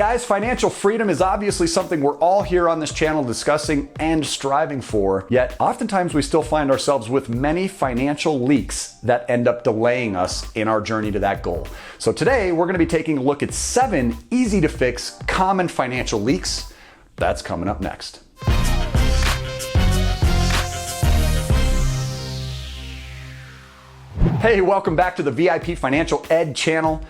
guys, financial freedom is obviously something we're all here on this channel discussing and striving for, yet oftentimes we still find ourselves with many financial leaks that end up delaying us in our journey to that goal. So today we're going to be taking a look at 7 easy to fix common financial leaks. That's coming up next. Hey, welcome back to the VIP Financial Ed channel.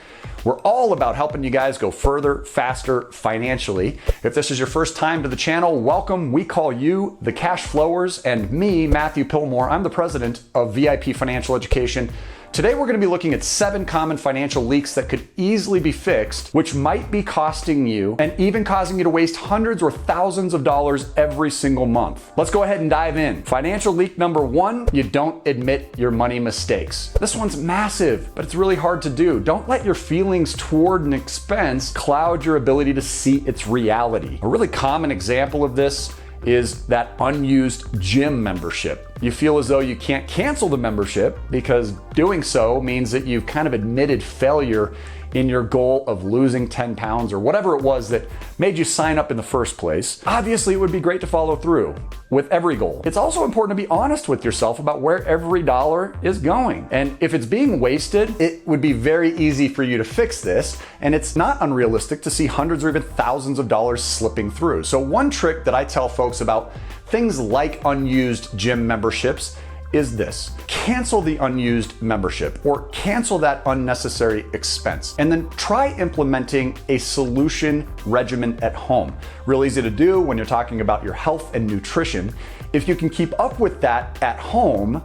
We're all about helping you guys go further, faster financially. If this is your first time to the channel, welcome. We call you the cash flowers, and me, Matthew Pillmore, I'm the president of VIP Financial Education. Today we're going to be looking at 7 common financial leaks that could easily be fixed, which might be costing you and even causing you to waste hundreds or thousands of dollars every single month. Let's go ahead and dive in. Financial leak number 1, you don't admit your money mistakes. This one's massive, but it's really hard to do. Don't let your feelings toward an expense cloud your ability to see its reality. A really common example of this is that unused gym membership. You feel as though you can't cancel the membership because doing so means that you've kind of admitted failure in your goal of losing 10 pounds or whatever it was that made you sign up in the first place. Obviously, it would be great to follow through with every goal. It's also important to be honest with yourself about where every dollar is going. And if it's being wasted, it would be very easy for you to fix this. And it's not unrealistic to see hundreds or even thousands of dollars slipping through. So one trick that I tell folks about things like unused gym memberships is this: cancel the unused membership or cancel that unnecessary expense, and then try implementing a solution regimen at home. Real easy to do when you're talking about your health and nutrition. If you can keep up with that at home,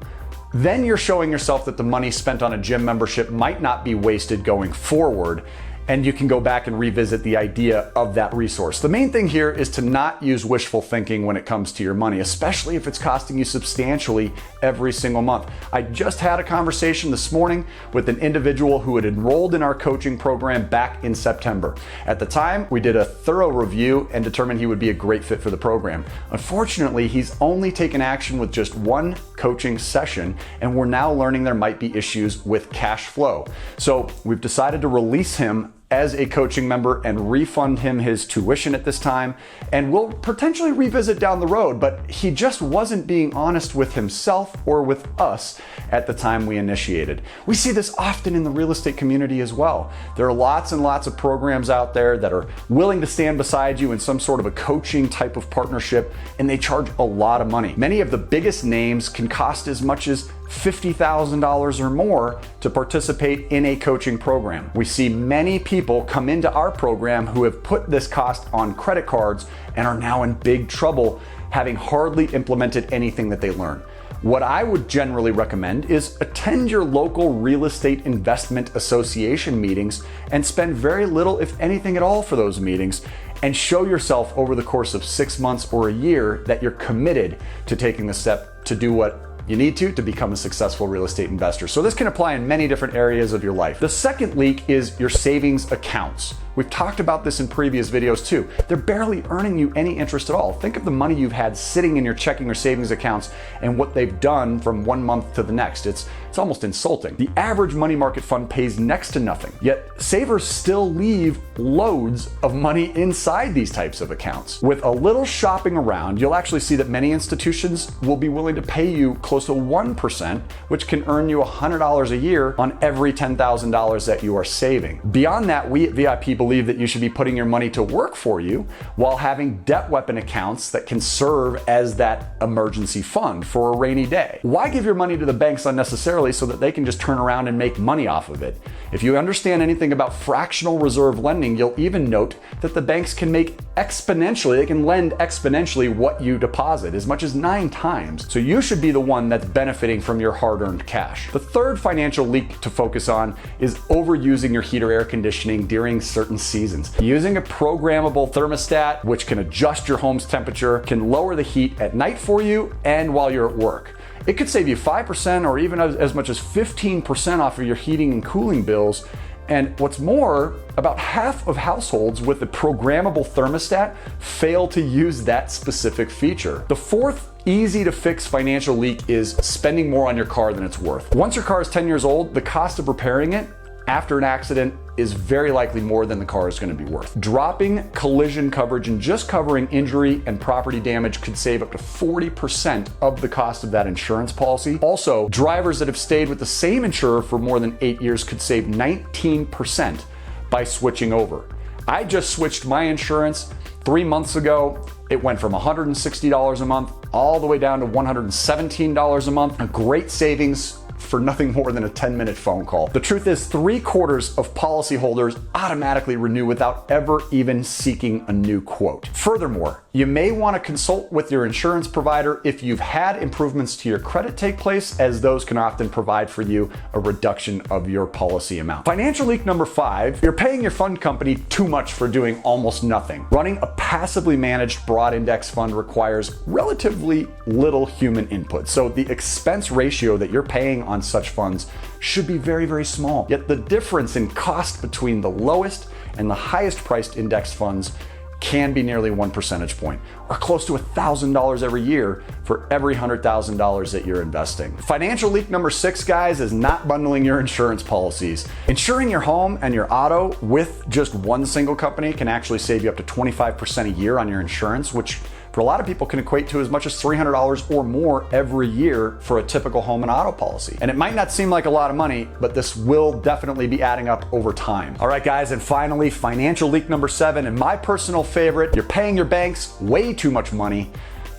then you're showing yourself that the money spent on a gym membership might not be wasted going forward, and you can go back and revisit the idea of that resource. The main thing here is to not use wishful thinking when it comes to your money, especially if it's costing you substantially every single month. I just had a conversation this morning with an individual who had enrolled in our coaching program back in September. At the time, we did a thorough review and determined he would be a great fit for the program. Unfortunately, he's only taken action with just 1 coaching session, and we're now learning there might be issues with cash flow. So we've decided to release him as a coaching member and refund him his tuition at this time, and we'll potentially revisit down the road, but he just wasn't being honest with himself or with us at the time we initiated. We see this often in the real estate community as well. There are lots and lots of programs out there that are willing to stand beside you in some sort of a coaching type of partnership, and they charge a lot of money. Many of the biggest names can cost as much as $50,000 or more to participate in a coaching program. We see many people come into our program who have put this cost on credit cards and are now in big trouble, having hardly implemented anything that they learn. What I would generally recommend is attend your local real estate investment association meetings and spend very little, if anything at all, for those meetings, and show yourself over the course of 6 months or a year that you're committed to taking the step to do what you need to become a successful real estate investor. So this can apply in many different areas of your life. The second leak is your savings accounts. We've talked about this in previous videos too. They're barely earning you any interest at all. Think of the money you've had sitting in your checking or savings accounts and what they've done from one month to the next. It's almost insulting. The average money market fund pays next to nothing, yet savers still leave loads of money inside these types of accounts. With a little shopping around, you'll actually see that many institutions will be willing to pay you close to 1%, which can earn you $100 a year on every $10,000 that you are saving. Beyond that, we at VIP believe that you should be putting your money to work for you while having debt weapon accounts that can serve as that emergency fund for a rainy day. Why give your money to the banks unnecessarily so that they can just turn around and make money off of it? If you understand anything about fractional reserve lending, you'll even note that the banks can make exponentially, they can lend exponentially what you deposit, as much as 9 times. So you should be the one that's benefiting from your hard-earned cash. The third financial leak to focus on is overusing your heat or air conditioning during certain seasons. Using a programmable thermostat, which can adjust your home's temperature, can lower the heat at night for you and while you're at work. It could save you 5% or even as much as 15% off of your heating and cooling bills. And what's more, about half of households with a programmable thermostat fail to use that specific feature. The fourth easy to fix financial leak is spending more on your car than it's worth. Once your car is 10 years old, the cost of repairing it after an accident is very likely more than the car is going to be worth. Dropping collision coverage and just covering injury and property damage could save up to 40% of the cost of that insurance policy. Also, drivers that have stayed with the same insurer for more than 8 years could save 19% by switching over. I just switched my insurance 3 months ago. It went from $160 a month all the way down to $117 a month. A great savings for nothing more than a 10-minute phone call. The truth is, 3/4 of policyholders automatically renew without ever even seeking a new quote. Furthermore, you may want to consult with your insurance provider if you've had improvements to your credit take place, as those can often provide for you a reduction of your policy amount. Financial leak number 5, you're paying your fund company too much for doing almost nothing. Running a passively managed broad index fund requires relatively little human input, so the expense ratio that you're paying on such funds should be very, very small. Yet the difference in cost between the lowest and the highest priced index funds can be nearly 1 percentage point, or close to $1,000 every year for every $100,000 that you're investing. Financial leak number 6, guys, is not bundling your insurance policies. Insuring your home and your auto with just one single company can actually save you up to 25% a year on your insurance, which for a lot of people can equate to as much as $300 or more every year for a typical home and auto policy. And it might not seem like a lot of money, but this will definitely be adding up over time. All right, guys, and finally, financial leak number 7, and my personal favorite, you're paying your banks way too much money.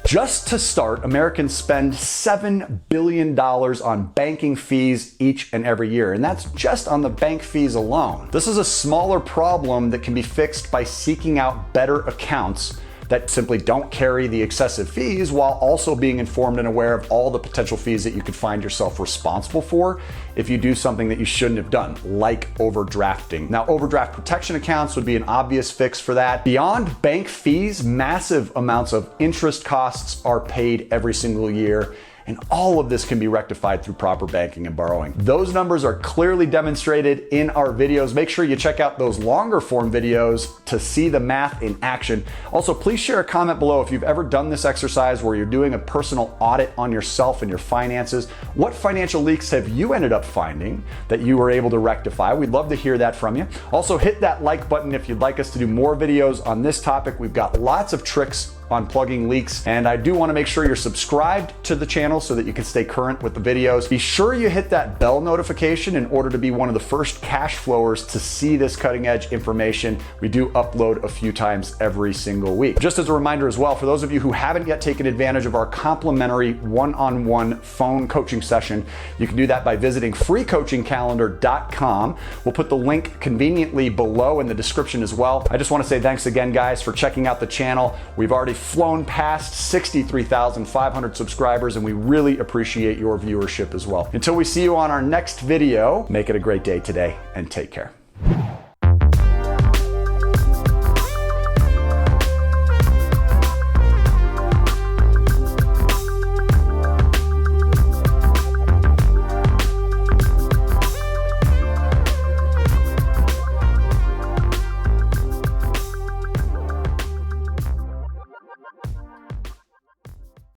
Just to start, Americans spend $7 billion on banking fees each and every year, and that's just on the bank fees alone. This is a smaller problem that can be fixed by seeking out better accounts that simply don't carry the excessive fees, while also being informed and aware of all the potential fees that you could find yourself responsible for if you do something that you shouldn't have done, like overdrafting. Now, overdraft protection accounts would be an obvious fix for that. Beyond bank fees, massive amounts of interest costs are paid every single year, and all of this can be rectified through proper banking and borrowing. Those numbers are clearly demonstrated in our videos. Make sure you check out those longer form videos to see the math in action. Also, please share a comment below if you've ever done this exercise where you're doing a personal audit on yourself and your finances. What financial leaks have you ended up finding that you were able to rectify? We'd love to hear that from you. Also, hit that like button if you'd like us to do more videos on this topic. We've got lots of tricks on plugging leaks, and I do want to make sure you're subscribed to the channel so that you can stay current with the videos. Be sure you hit that bell notification in order to be one of the first cash flowers to see this cutting edge information. We do upload a few times every single week. Just as a reminder as well, for those of you who haven't yet taken advantage of our complimentary one-on-one phone coaching session, you can do that by visiting freecoachingcalendar.com. We'll put the link conveniently below in the description as well. I just want to say thanks again, guys, for checking out the channel. We've already flown past 63,500 subscribers, and we really appreciate your viewership as well. Until we see you on our next video, make it a great day today and take care.